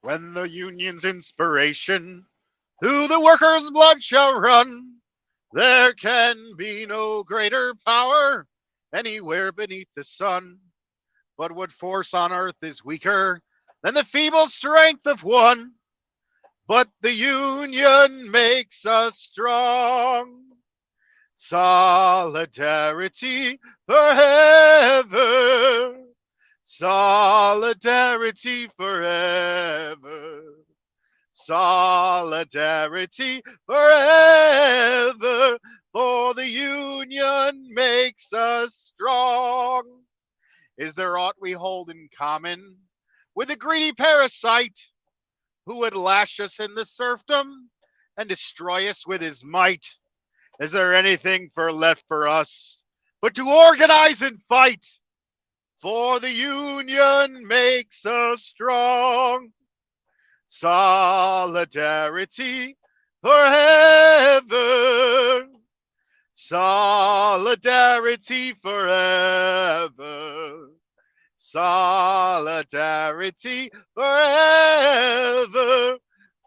When the Union's inspiration through the workers' blood shall run, there can be no greater power anywhere beneath the sun. But what force on earth is weaker than the feeble strength of one? But the Union makes us strong. Solidarity forever. Solidarity forever. Solidarity forever. For the Union makes us strong. Is there aught we hold in common with the greedy parasite who would lash us in the serfdom and destroy us with his might? Is there anything left for us but to organize and fight? For the Union makes us strong. Solidarity forever. Solidarity forever. Solidarity forever.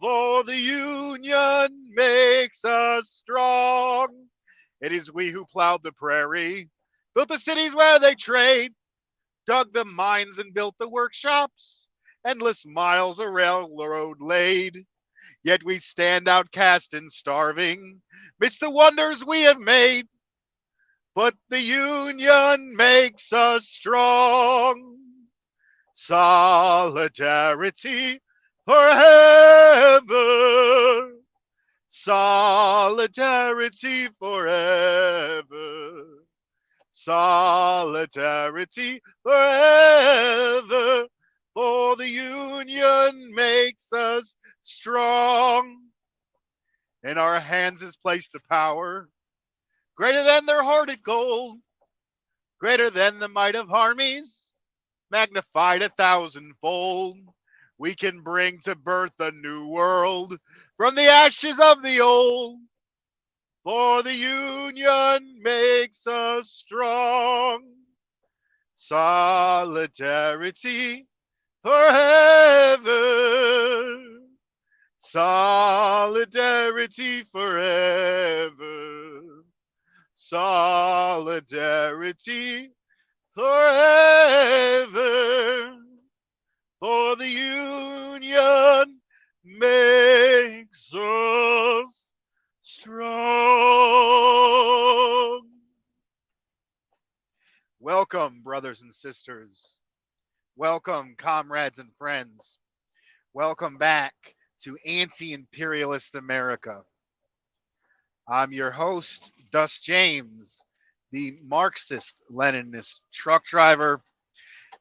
For the Union makes us strong. It is we who plowed the prairie, built the cities where they trade, dug the mines and built the workshops, endless miles of railroad laid. Yet we stand outcast and starving midst the wonders we have made. But the Union makes us strong. Solidarity forever. Solidarity forever. Solidarity forever. For the Union makes us strong. In our hands is placed a power greater than their hoarded gold, greater than the might of armies, magnified 1,000-fold. We can bring to birth a new world from the ashes of the old. For the Union makes us strong. Solidarity forever. Solidarity forever. Solidarity forever. For the Union makes us strong. Welcome, brothers and sisters. Welcome, comrades and friends. Welcome back to Anti-imperialist America. I'm your host, Dus James, the Marxist Leninist truck driver,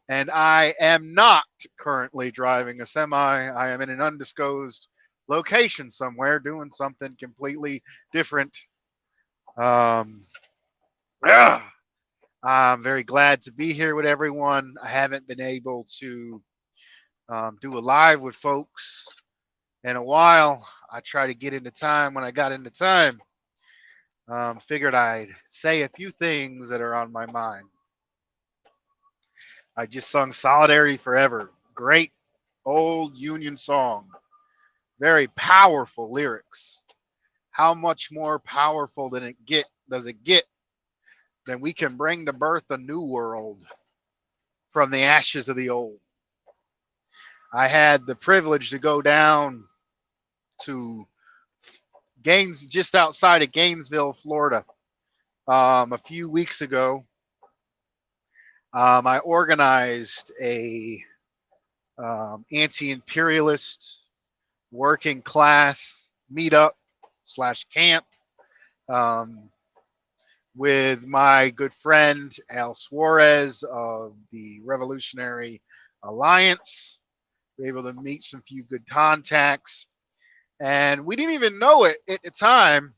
and I am not currently driving a semi. I am in an undisclosed location somewhere doing something completely different. Um, I'm very glad to be here with everyone. I haven't been able to do a live with folks in a while. I try to get into time when I got into time. Figured I'd say a few things that are on my mind. I just sung Solidarity Forever. Great old Union song. Very powerful lyrics. How much more powerful does it get than we can bring to birth a new world from the ashes of the old? I had the privilege to go down to just outside of Gainesville, Florida, a few weeks ago. I organized a anti-imperialist working class meetup / camp um, with my good friend Al Suarez of the Revolutionary Alliance. We were able to meet some few good contacts, and we didn't even know it at the time,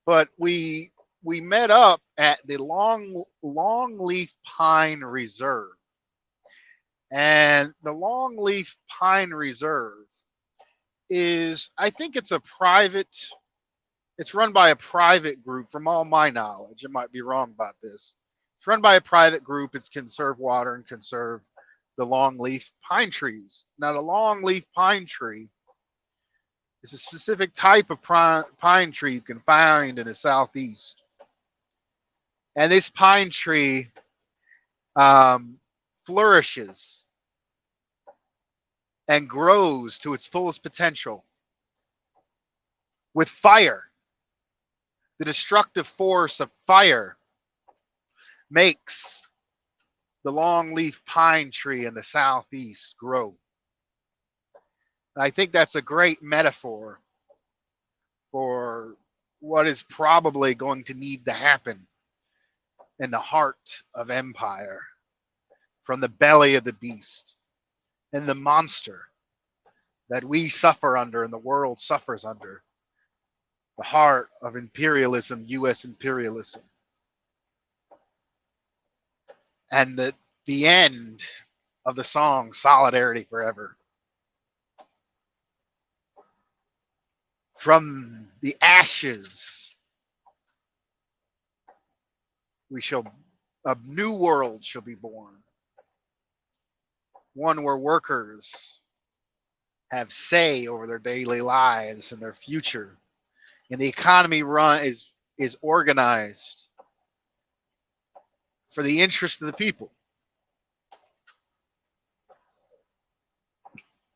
but we met up at the Longleaf Pine Reserve. And the Longleaf Pine Reserve I think it's run by a private group from all my knowledge. I might be wrong about this. It's run by a private group. It's conserve water and conserve the longleaf pine trees. Now, the longleaf pine tree is a specific type of pine tree you can find in the southeast. And this pine tree flourishes and grows to its fullest potential with fire. The destructive force of fire makes the longleaf pine tree in the southeast grow. And I think that's a great metaphor for what is probably going to need to happen in the heart of empire, from the belly of the beast and the monster that we suffer under and the world suffers under, the heart of imperialism, U.S. imperialism. And the end of the song, Solidarity Forever. From the ashes, a new world shall be born. One where workers have say over their daily lives and their future. And the economy is organized for the interest of the people.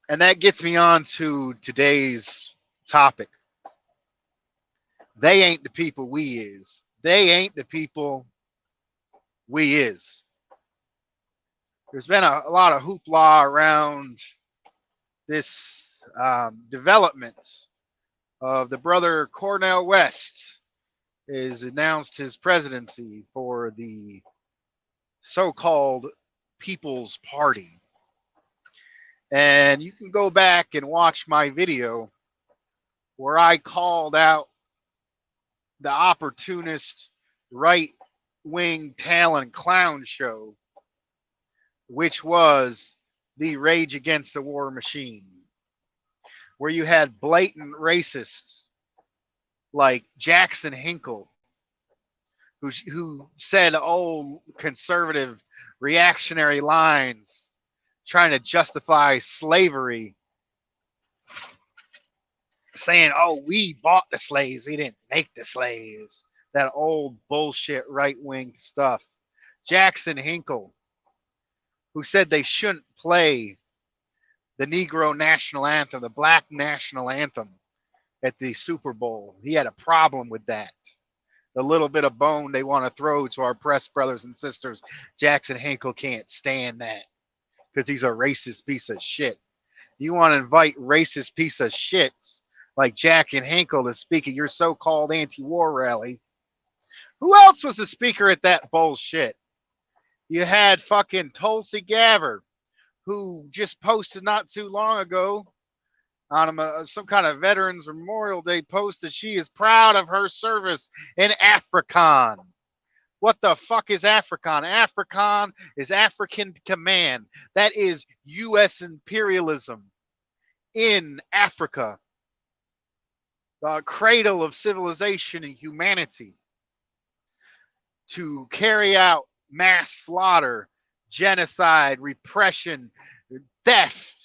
And that gets me on to today's topic. They ain't the people we is. They ain't the people we is. There's been a lot of hoopla around this development of the brother Cornel West has announced his presidency for the so-called People's Party. And you can go back and watch my video where I called out the opportunist right-wing talent clown show, which was the Rage Against the War Machine, where you had blatant racists like Jackson Hinkle, who said old conservative reactionary lines trying to justify slavery, saying, oh, we bought the slaves, we didn't make the slaves. That old bullshit right-wing stuff. Jackson Hinkle, who said they shouldn't play the Negro national anthem, the black national anthem at the Super Bowl. He had a problem with that. The little bit of bone they want to throw to our press brothers and sisters, Jackson Hinkle can't stand that because he's a racist piece of shit. You want to invite racist piece of shits like Jack and Hinkle to speak at your so-called anti-war rally. Who else was the speaker at that bullshit? You had fucking Tulsi Gabbard, who just posted not too long ago on some kind of Veterans Memorial Day post that she is proud of her service in Afrikaan. What the fuck is Afrikaan? Afrikaan is African Command. That is U.S. imperialism in Africa. The cradle of civilization and humanity. To carry out mass slaughter, genocide, repression, theft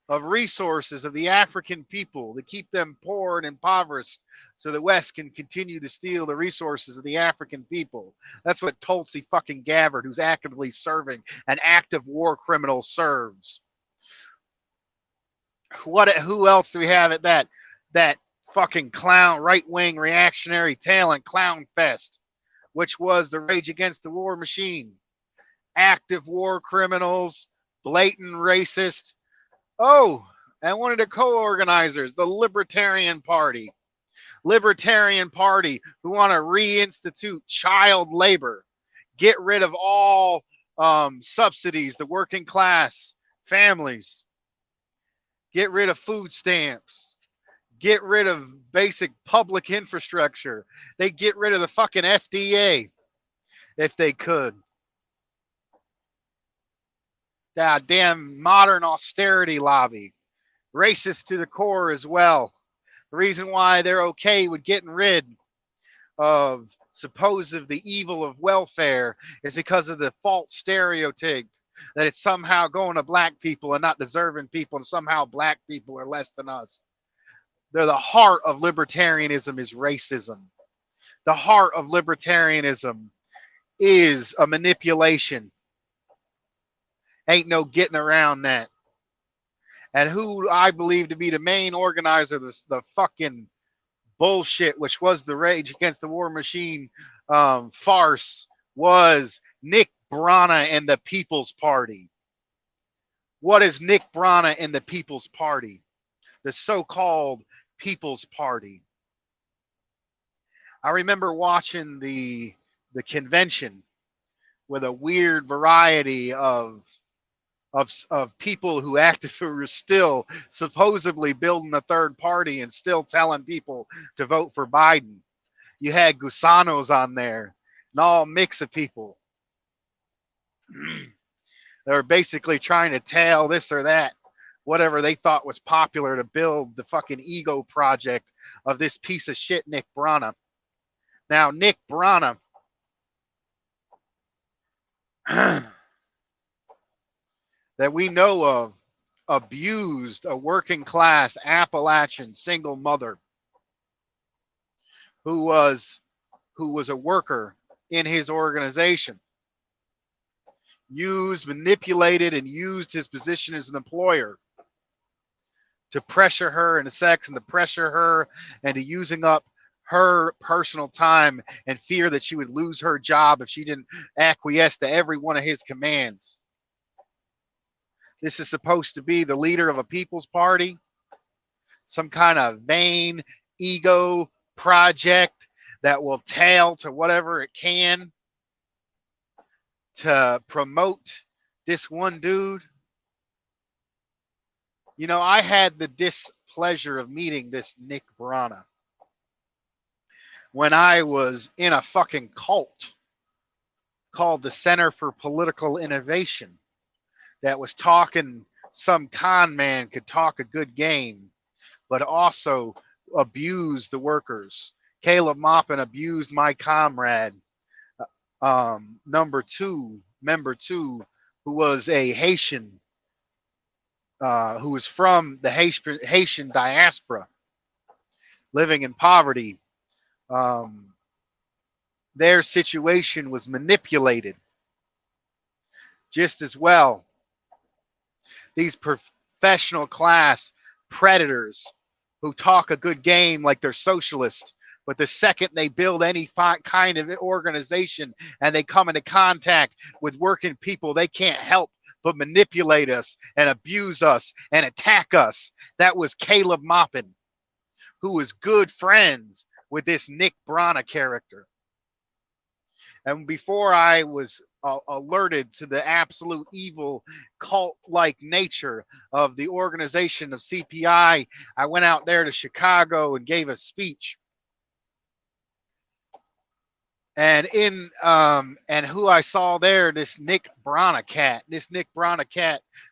of resources of the African people, to keep them poor and impoverished so the West can continue to steal the resources of the African people. That's what Tulsi fucking Gabbard, who's actively serving an active war criminal, serves. Who else do we have at that fucking clown, right-wing reactionary talent clown fest, which was the Rage Against the War Machine? Active war criminals, blatant racist. Oh, and one of the co-organizers, the Libertarian Party. Libertarian Party, who want to reinstitute child labor, get rid of all subsidies, the working class families, get rid of food stamps, get rid of basic public infrastructure. They get rid of the fucking FDA if they could. That damn modern austerity lobby. Racist to the core as well. The reason why they're okay with getting rid of the evil of welfare is because of the false stereotype that it's somehow going to black people and not deserving people, and somehow black people are less than us. They're the heart of libertarianism is racism. The heart of libertarianism is a manipulation. Ain't no getting around that. And who I believe to be the main organizer of the fucking bullshit, which was the Rage Against the War Machine farce, was Nick Brana and the People's Party. What is Nick Brana and the People's Party? The so-called People's Party. I remember watching the convention with a weird variety of people who acted were still supposedly building a third party and still telling people to vote for Biden. You had Gusanos on there and all mix of people. They were basically trying to tell this or that, whatever they thought was popular, to build the fucking ego project of this piece of shit, Nick Brana. Now, Nick Brana that we know of abused a working class Appalachian single mother who was a worker in his organization, manipulated and used his position as an employer to pressure her into sex and to pressure her into using up her personal time and fear that she would lose her job if she didn't acquiesce to every one of his commands. This is supposed to be the leader of a people's party, some kind of vain ego project that will tail to whatever it can to promote this one dude. You know, I had the displeasure of meeting this Nick Brana when I was in a fucking cult called the Center for Political Innovation that was talking, some con man could talk a good game, but also abuse the workers. Caleb Maupin abused my comrade, member two, who was a Haitian, who was from the Haitian diaspora, living in poverty. Their situation was manipulated just as well. These professional class predators who talk a good game like they're socialist, but the second they build any kind of organization and they come into contact with working people, they can't help but manipulate us and abuse us and attack us. That was Caleb Maupin, who was good friends with this Nick Brana character. And before I was alerted to the absolute evil cult-like nature of the organization of CPI, I went out there to Chicago and gave a speech. And and who I saw there, this Nick Brana cat,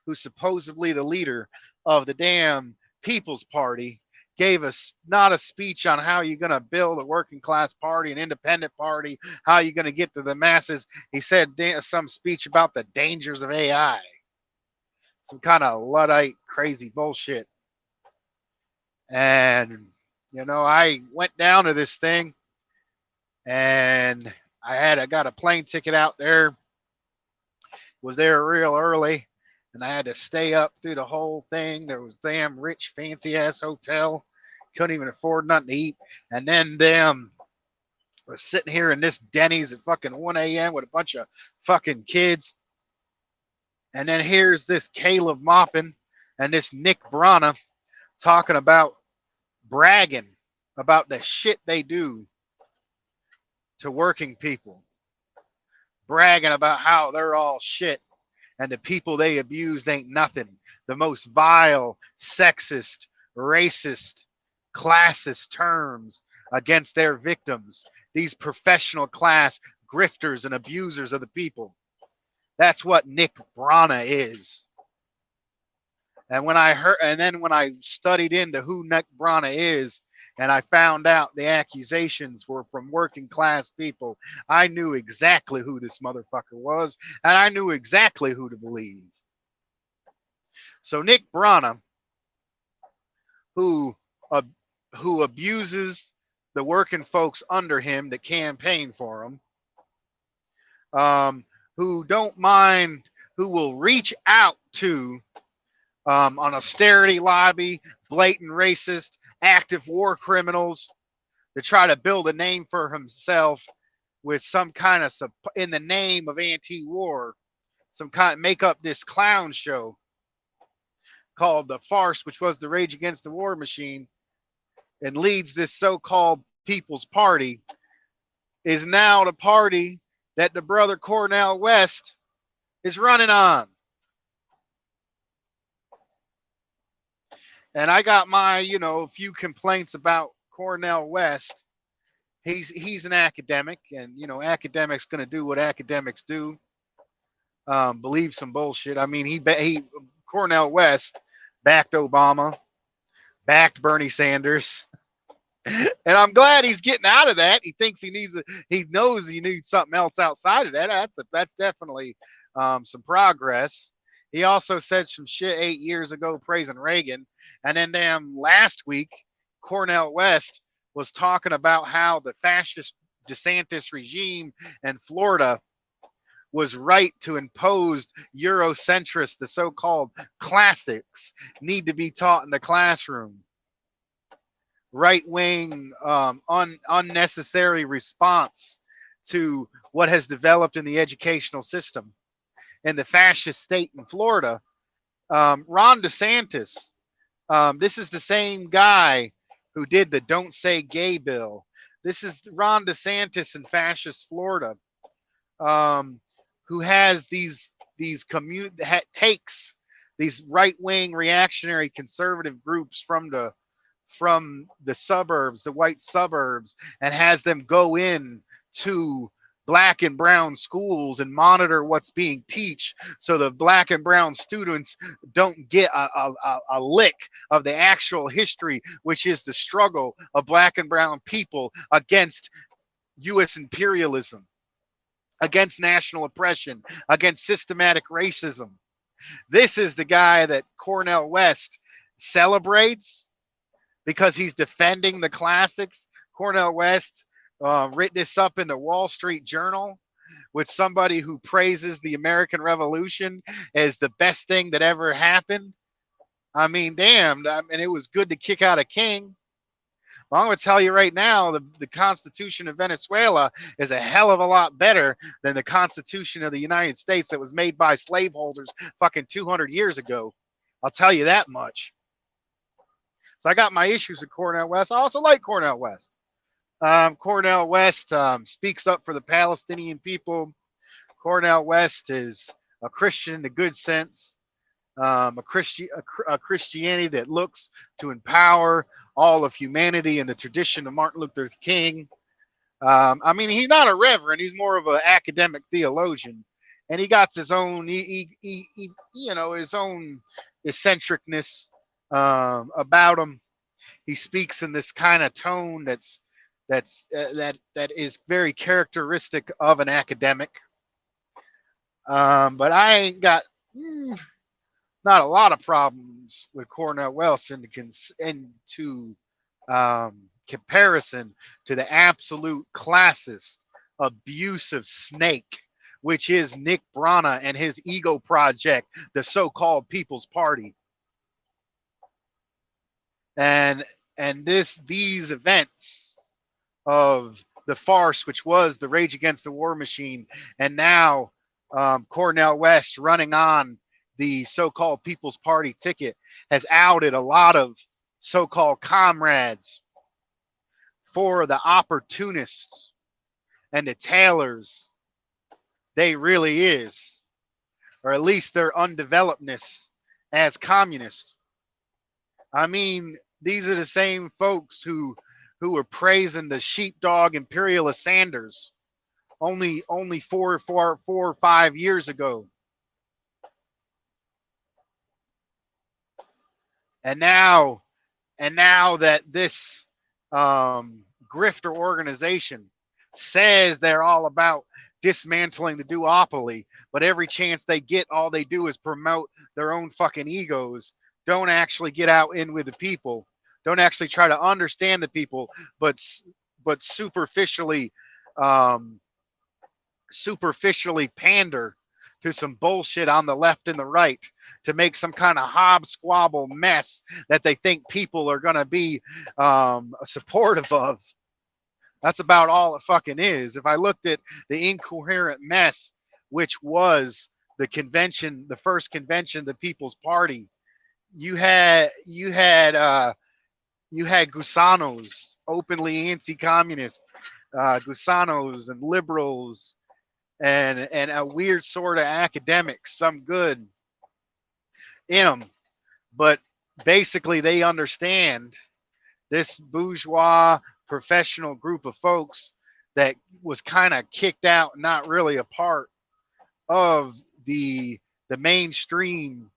who's supposedly the leader of the damn People's Party, gave us not a speech on how you're going to build a working class party, an independent party, how you're going to get to the masses. He said some speech about the dangers of AI, some kind of Luddite crazy bullshit. And, you know, I went down to this thing and I got a plane ticket out there, was there real early, and I had to stay up through the whole thing. There was damn rich, fancy ass hotel. Couldn't even afford nothing to eat. And then damn, I was sitting here in this Denny's at fucking 1 a.m. with a bunch of fucking kids. And then here's this Caleb Maupin and this Nick Brana talking about bragging about the shit they do to working people. Bragging about how they're all shit and the people they abused ain't nothing. The most vile, sexist, racist, classist terms against their victims. These professional class grifters and abusers of the people. That's what Nick Brana is. And when I studied into who Nick Brana is and I found out the accusations were from working class people, I knew exactly who this motherfucker was, and I knew exactly who to believe. So Nick Brana, who uh, who abuses the working folks under him that campaign for him, who don't mind, who will reach out to an austerity lobby, blatant racist, active war criminals to try to build a name for himself with some kind of in the name of anti-war, some kind make up this clown show called the farce, which was the Rage Against the War Machine, and leads this so-called People's Party, is now the party that the brother Cornel West is running on. And I got my, few complaints about Cornel West. He's an academic, and academics going to do what academics do. Believe some bullshit. I mean, he Cornel West backed Obama, backed Bernie Sanders, and I'm glad he's getting out of that. He thinks he knows he needs something else outside of that. That's definitely some progress. He also said some shit 8 years ago praising Reagan, and then damn last week, Cornel West was talking about how the fascist DeSantis regime in Florida was right to impose Eurocentrists, the so-called classics, need to be taught in the classroom. Right-wing, unnecessary response to what has developed in the educational system. In the fascist state in Florida, Ron DeSantis, this is the same guy who did the Don't Say Gay bill. This is Ron DeSantis in fascist Florida, who has takes these right-wing reactionary conservative groups from the suburbs, the white suburbs, and has them go in to black and brown schools and monitor what's being taught, so the black and brown students don't get a lick of the actual history, which is the struggle of black and brown people against U.S. imperialism, against national oppression, against systematic racism. This is the guy that Cornel West celebrates because he's defending the classics. Cornel West written this up in the Wall Street Journal with somebody who praises the American Revolution as the best thing that ever happened. I mean, damn, it was good to kick out a king. Well, I'm going to tell you right now, the Constitution of Venezuela is a hell of a lot better than the Constitution of the United States that was made by slaveholders fucking 200 years ago. I'll tell you that much. So I got my issues with Cornel West. I also like Cornel West. Cornel West speaks up for the Palestinian people. Cornel West is a Christian in the good sense, a Christianity that looks to empower all of humanity in the tradition of Martin Luther King. I mean, he's not a reverend; he's more of an academic theologian, and he got his own, his own eccentricness about him. He speaks in this kind of tone that is very characteristic of an academic. But I ain't got not a lot of problems with Cornel West into comparison to the absolute classist, abusive snake, which is Nick Brana and his ego project, the so-called People's Party. And these events of the farce, which was the Rage Against the War Machine, and now Cornel West running on the so-called People's Party ticket, has outed a lot of so-called comrades for the opportunists and the tailors they really is, or at least their undevelopedness as communists. I mean, these are the same folks who were praising the sheepdog imperialist Sanders only 4 or 5 years ago. And now that this grifter organization says they're all about dismantling the duopoly, but every chance they get, all they do is promote their own fucking egos. Don't actually get out in with the people. Don't actually try to understand the people, but superficially, um, superficially pander to some bullshit on the left and the right to make some kind of hobsquabble mess that they think people are going to be supportive of. That's about all it fucking is. If I looked at the incoherent mess, which was the convention, the first convention, the People's Party, you had you had Gusanos, openly anti-communist, Gusanos and liberals, and a weird sort of academics, some good in them, but basically they understand this bourgeois professional group of folks that was kind of kicked out, not really a part of the mainstream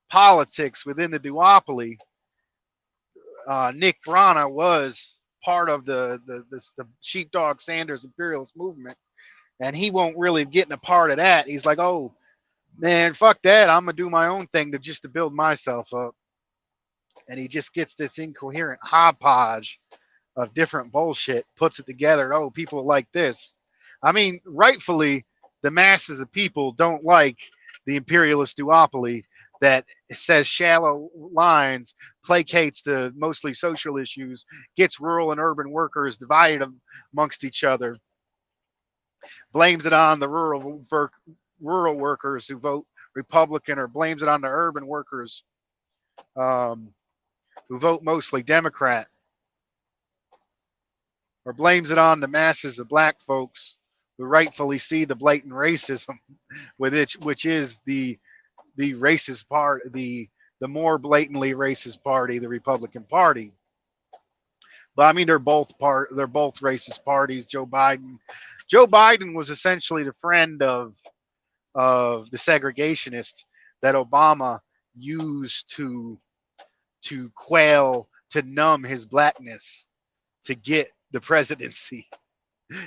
politics within the duopoly. Nick Brana was part of the sheepdog Sanders imperialist movement, and he won't really get in a part of that. He's like, oh man, fuck that. I'm gonna do my own thing to build myself up. And he just gets this incoherent hodgepodge of different bullshit, puts it together. Oh, people like this. I mean, rightfully, the masses of people don't like the imperialist duopoly that says shallow lines, placates to mostly social issues, gets rural and urban workers divided amongst each other, blames it on the rural workers who vote Republican, or blames it on the urban workers um, who vote mostly Democrat, or blames it on the masses of black folks who rightfully see the blatant racism with it, which is the racist part, the more blatantly racist party, the Republican Party. But I mean, they're both racist parties. Joe Biden was essentially the friend of the segregationist that Obama used to quail, to numb his blackness, to get the presidency.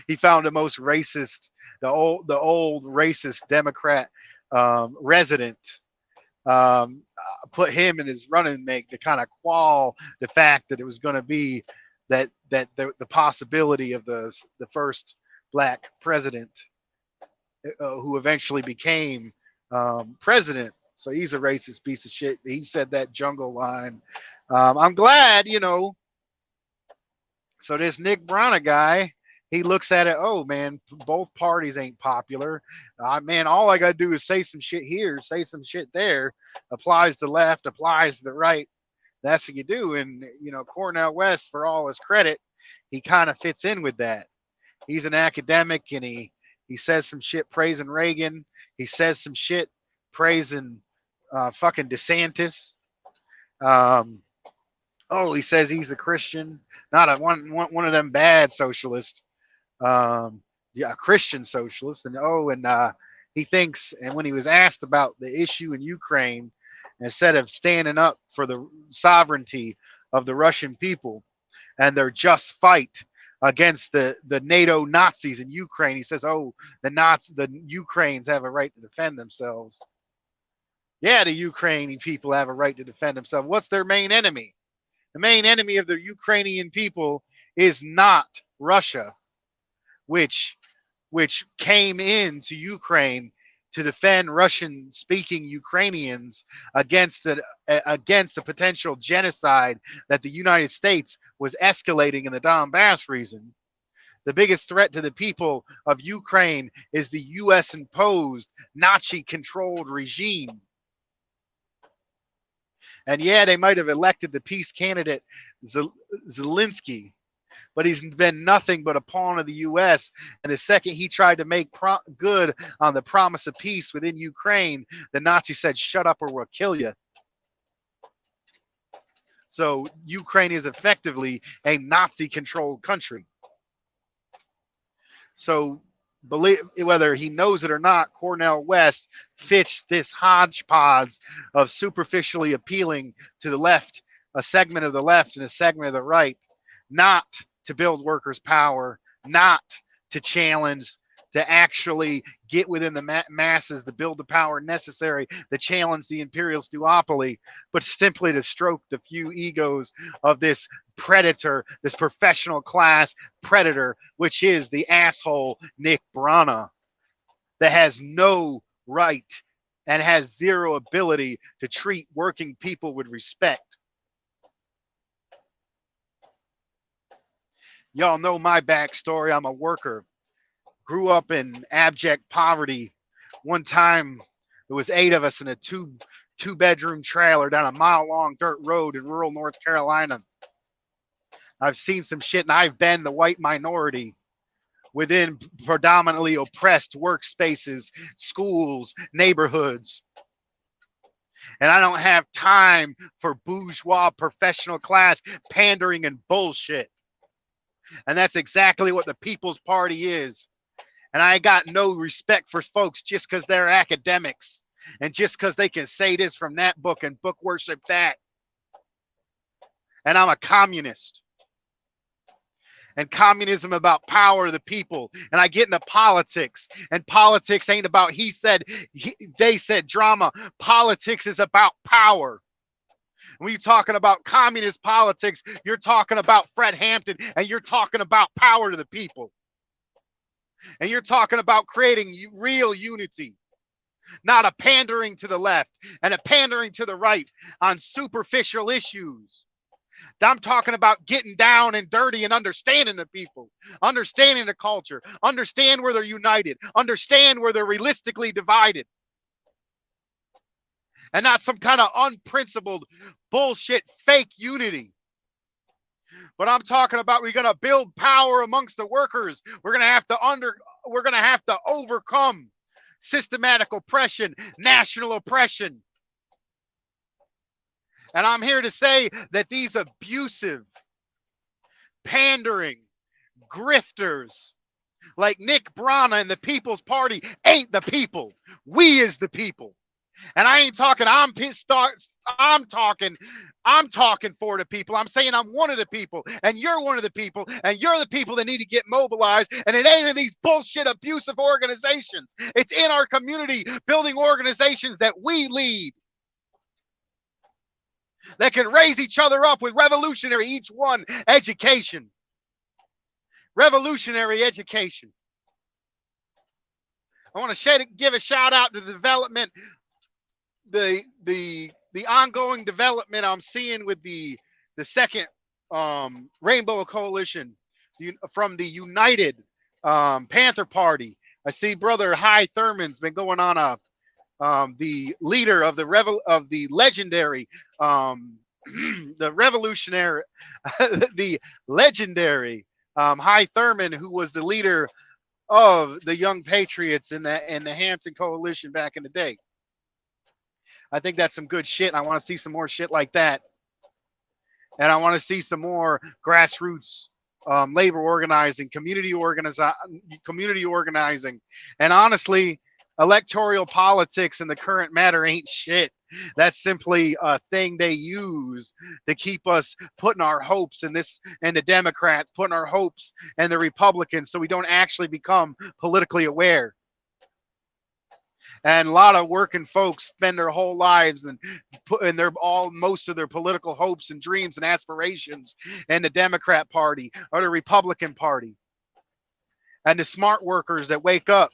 He found the most racist, the old racist Democrat resident, um, put him in his running mate to kind of quell the fact that it was going to be the possibility of the first black president who eventually became president. So he's a racist piece of shit. He said that jungle line. I'm glad, So this Nick Brana guy, he looks at it. Oh man, both parties ain't popular. Man, all I gotta do is say some shit here, say some shit there. Applies to the left, applies to the right. That's what you do. And Cornel West, for all his credit, he kind of fits in with that. He's an academic, and he says some shit praising Reagan. He says some shit praising fucking DeSantis. Um, oh, he says he's a Christian, not one of them bad socialists. Yeah, a Christian socialist. And he thinks, and when he was asked about the issue in Ukraine, instead of standing up for the sovereignty of the Russian people and their just fight against the NATO Nazis in Ukraine, he says, "Oh, the Ukrainians have a right to defend themselves." Yeah, the Ukrainian people have a right to defend themselves. What's their main enemy? The main enemy of the Ukrainian people is not Russia, which came into Ukraine to defend Russian-speaking Ukrainians against the potential genocide that the United States was escalating in the Donbass region. The biggest threat to the people of Ukraine is the U.S.-imposed Nazi-controlled regime. And yeah, they might have elected the peace candidate Zelensky, but he's been nothing but a pawn of the U.S. And the second he tried to make good on the promise of peace within Ukraine, the Nazis said, "Shut up or we'll kill you." So Ukraine is effectively a Nazi-controlled country. So whether he knows it or not, Cornel West fits this hodgepodge of superficially appealing to the left, a segment of the left and a segment of the right, not to build workers' power, not to challenge, to actually get within the masses to build the power necessary to challenge the imperialist duopoly, but simply to stroke the few egos of this predator, this professional class predator, which is the asshole Nick Brana, that has no right and has zero ability to treat working people with respect. Y'all know my backstory. I'm a worker. Grew up in abject poverty. One time, there was 8 of us in a two-bedroom trailer down a mile-long dirt road in rural North Carolina. I've seen some shit, and I've been the white minority within predominantly oppressed workspaces, schools, neighborhoods. And I don't have time for bourgeois professional class pandering and bullshit. And that's exactly what the People's Party is. And I got no respect for folks just because they're academics and just because they can say this from that book and book worship that. And I'm a communist. And communism about power to the people. And I get into politics. And politics ain't about he said, they said drama. Politics is about power. When you're talking about communist politics, you're talking about Fred Hampton, and you're talking about power to the people. And you're talking about creating real unity, not a pandering to the left and a pandering to the right on superficial issues. I'm talking about getting down and dirty and understanding the people, understanding the culture, understand where they're united, understand where they're realistically divided. And not some kind of unprincipled bullshit fake unity. But I'm talking about we're going to build power amongst the workers. We're going to have to overcome systematic oppression, national oppression. And I'm here to say that these abusive, pandering, grifters like Nick Brana and the People's Party ain't the people. We is the people. And I ain't talking, I'm talking for the people. I'm saying I'm one of the people, and you're one of the people, and you're the people that need to get mobilized. And it ain't in these bullshit abusive organizations. It's in our community building organizations that we lead, that can raise each other up with revolutionary, each one, education. Revolutionary education. I want to give a shout out to the development, the ongoing development I'm seeing with the second Rainbow Coalition from the United Panther Party. I see Brother High Thurman's been going on the leader of the legendary the revolutionary the legendary High Thurman, who was the leader of the Young Patriots in the Hampton Coalition back in the day. I think that's some good shit. I want to see some more shit like that. And I want to see some more grassroots labor organizing, community organizing. And honestly, electoral politics in the current matter ain't shit. That's simply a thing they use to keep us putting our hopes in this, and the Democrats putting our hopes in the Republicans, so we don't actually become politically aware. And a lot of working folks spend their whole lives and most of their political hopes and dreams and aspirations in the Democrat Party or the Republican Party. And the smart workers that wake up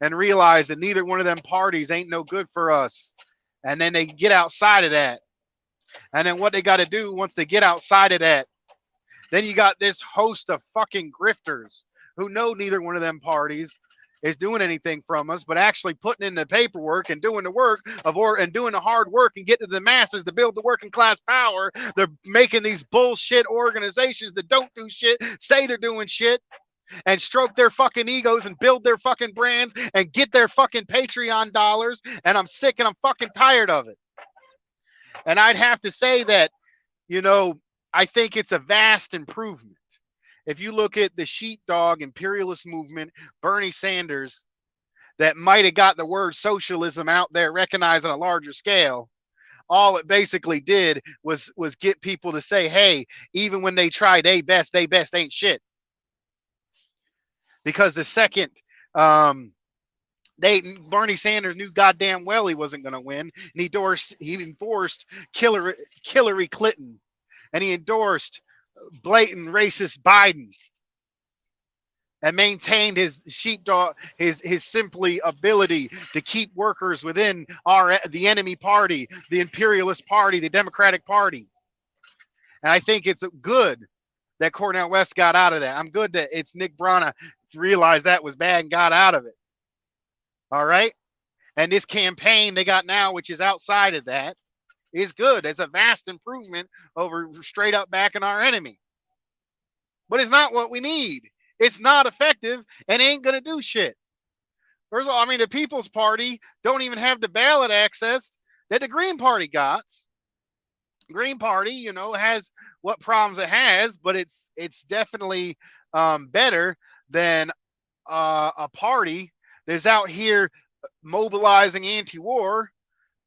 and realize that neither one of them parties ain't no good for us. And then they get outside of that. And then what they got to do once they get outside of that, then you got this host of fucking grifters who know neither one of them parties is doing anything from us, but actually putting in the paperwork and doing the work and doing the hard work and getting to the masses to build the working class power. They're making these bullshit organizations that don't do shit, say they're doing shit, and stroke their fucking egos and build their fucking brands and get their fucking Patreon dollars. And I'm sick and I'm fucking tired of it. And I'd have to say that, I think it's a vast improvement. If you look at the sheepdog imperialist movement, Bernie Sanders, that might have got the word socialism out there, recognized on a larger scale, all it basically did was get people to say, hey, even when they try they best ain't shit. Because the second um, Bernie Sanders knew goddamn well he wasn't going to win, and he enforced Hillary Clinton, and he endorsed blatant racist Biden, and maintained his sheepdog, his simply ability to keep workers within the enemy party, the imperialist party, the Democratic Party. And I think it's good that Cornel West got out of that. I'm good that it's Nick Brana realized that was bad and got out of it. All right. And this campaign they got now, which is outside of that, is good. It's a vast improvement over straight up backing our enemy. But it's not what we need. It's not effective and ain't going to do shit. First of all, I mean, the People's Party don't even have the ballot access that the Green Party got. Green Party, you know, has what problems it has, but it's definitely better than a party that's out here mobilizing anti-war,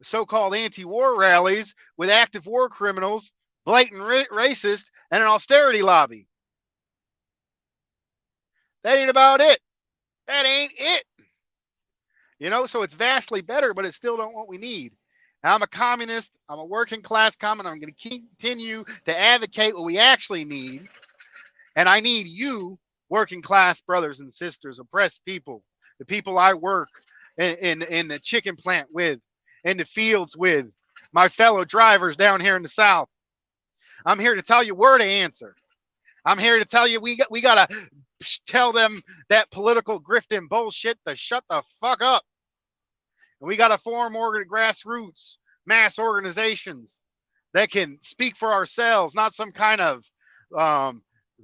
so-called anti-war rallies with active war criminals, blatant racist, and an austerity lobby. That ain't about it. That ain't it. You know, so it's vastly better, but it's still not what we need. Now, I'm a communist. I'm a working class communist. I'm going to continue to advocate what we actually need. And I need you, working class brothers and sisters, oppressed people, the people I work in the chicken plant with, in the fields with, my fellow drivers down here in the South. I'm here to tell you where to answer. I'm here to tell you we got to tell them that political grifting bullshit to shut the fuck up. And we got to form grassroots mass organizations that can speak for ourselves, not some kind of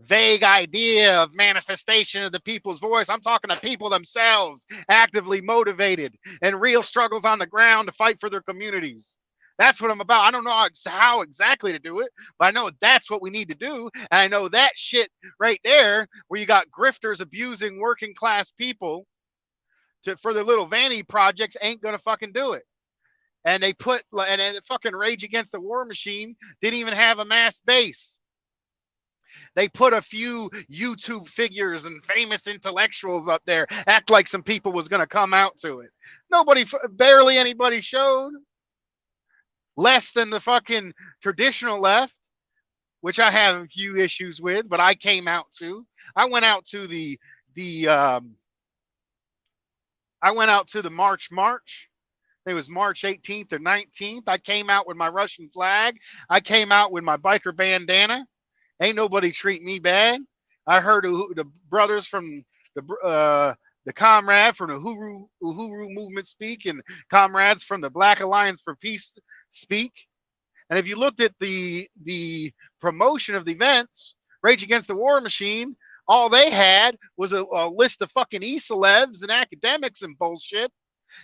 vague idea of manifestation of the people's voice. I'm talking to people themselves, actively motivated and real struggles on the ground to fight for their communities. That's what I'm about. I don't know how exactly to do it, but I know that's what we need to do. And I know that shit right there, where you got grifters abusing working class people for their little vanity projects, ain't gonna fucking do it. And they put, and fucking Rage Against the War Machine didn't even have a mass base. They put a few YouTube figures and famous intellectuals up there, act like some people was gonna come out to it. Barely anybody showed. Less than the fucking traditional left, which I have a few issues with, but I came out to. I went out to the March. It was March 18th or 19th. I came out with my Russian flag. I came out with my biker bandana. Ain't nobody treat me bad. I heard the brothers from the comrade from the Uhuru movement speak, and comrades from the Black Alliance for Peace speak. And if you looked at the promotion of the events, Rage Against the War Machine, all they had was a list of fucking e-celebs and academics and bullshit.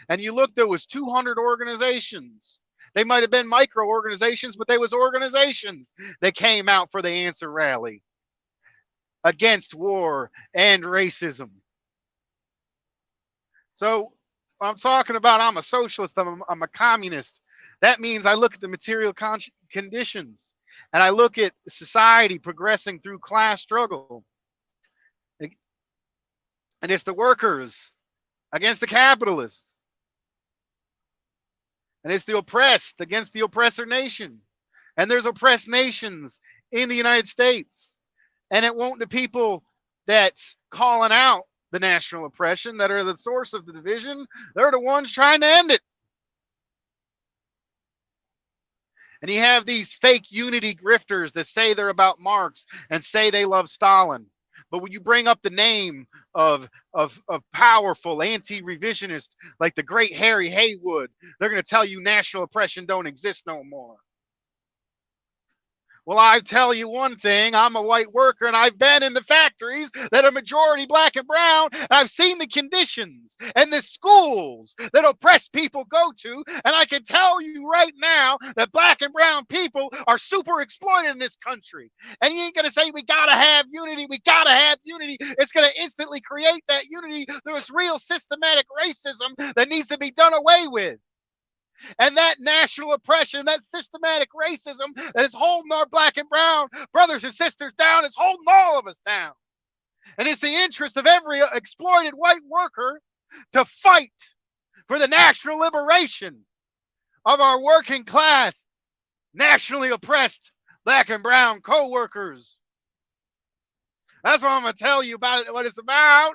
And you looked, there was 200 organizations. They might have been micro organizations, but they was organizations that came out for the answer rally against war and racism. So I'm talking about, I'm a socialist, I'm a communist. That means I look at the material conditions, and I look at society progressing through class struggle. And it's the workers against the capitalists. And it's the oppressed against the oppressor nation. And there's oppressed nations in the United States. And it won't the people that's calling out the national oppression, that are the source of the division, they're the ones trying to end it. And you have these fake unity grifters that say they're about Marx and say they love Stalin. But when you bring up the name of powerful anti-revisionist like the great Harry Haywood, they're going to tell you national oppression don't exist no more. Well, I tell you one thing, I'm a white worker, and I've been in the factories that are majority black and brown, and I've seen the conditions and the schools that oppressed people go to, and I can tell you right now that black and brown people are super exploited in this country. And you ain't going to say we got to have unity, we got to have unity. It's going to instantly create that unity. There is real systematic racism that needs to be done away with. And that national oppression, that systematic racism that is holding our black and brown brothers and sisters down, is holding all of us down. And it's the interest of every exploited white worker to fight for the national liberation of our working class, nationally oppressed black and brown co-workers. That's what I'm going to tell you about it, what it's about.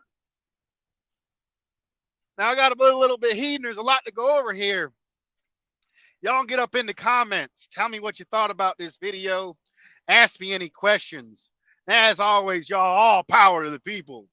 Now, I got a little bit heat, and there's a lot to go over here. Y'all get up in the comments. Tell me what you thought about this video. Ask me any questions. As always, y'all, all power to the people.